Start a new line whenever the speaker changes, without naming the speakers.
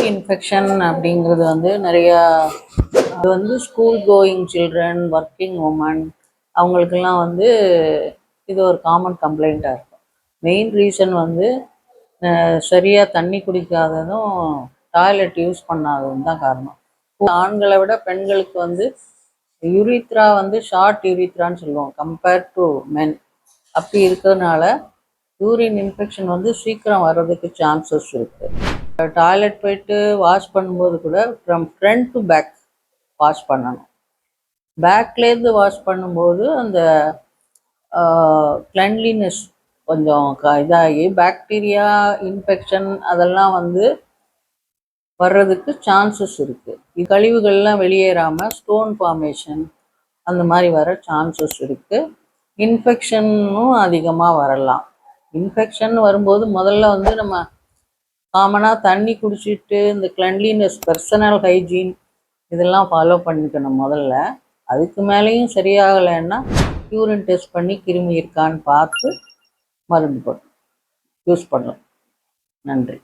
Infection அப்படிங்கிறது வந்து நிறையா அது வந்து school going children working women அவங்களுக்கெல்லாம் வந்து இது ஒரு காமன் கம்ப்ளைண்ட்டாக இருக்கும். மெயின் ரீசன் வந்து சரியாக தண்ணி குடிக்காததும் டாய்லெட் யூஸ் பண்ணாததும் தான் காரணம். ஆண்களை விட பெண்களுக்கு வந்து யூரித்ரா வந்து ஷார்ட் யூரித்ரான்னு சொல்லுவோம் கம்பேர்ட் டு மென். அப்படி இருக்கிறதுனால யூரின் இன்ஃபெக்ஷன் வந்து சீக்கிரம் வர்றதுக்கு சான்சஸ் இருக்குது. டாய்லெட் போயிட்டு வாஷ் பண்ணும்போது கூட from front to back wash பண்ணணும். பேக்லேருந்து வாஷ் பண்ணும்போது அந்த கிளென்லினஸ் கொஞ்சம் இதாகி பாக்டீரியா இன்ஃபெக்ஷன் அதெல்லாம் வந்து வர்றதுக்கு சான்சஸ் இருக்குது. கழிவுகள்லாம் வெளியேறாமல் ஸ்டோன் ஃபார்மேஷன் அந்த மாதிரி வர சான்சஸ் இருக்குது. இன்ஃபெக்ஷனும் அதிகமாக வரலாம். இன்ஃபெக்ஷன் வரும்போது முதல்ல வந்து நம்ம காமனாக தண்ணி குடிச்சிட்டு இந்த கிளென்லினஸ் பர்சனல் ஹைஜீன் இதெல்லாம் ஃபாலோ பண்ணிக்கணும் முதல்ல. அதுக்கு மேலேயும் சரியாகலைன்னா யூரின் டெஸ்ட் பண்ணி கிருமி இருக்கான்னு பார்த்து மருந்து யூஸ் பண்ணலாம். நன்றி.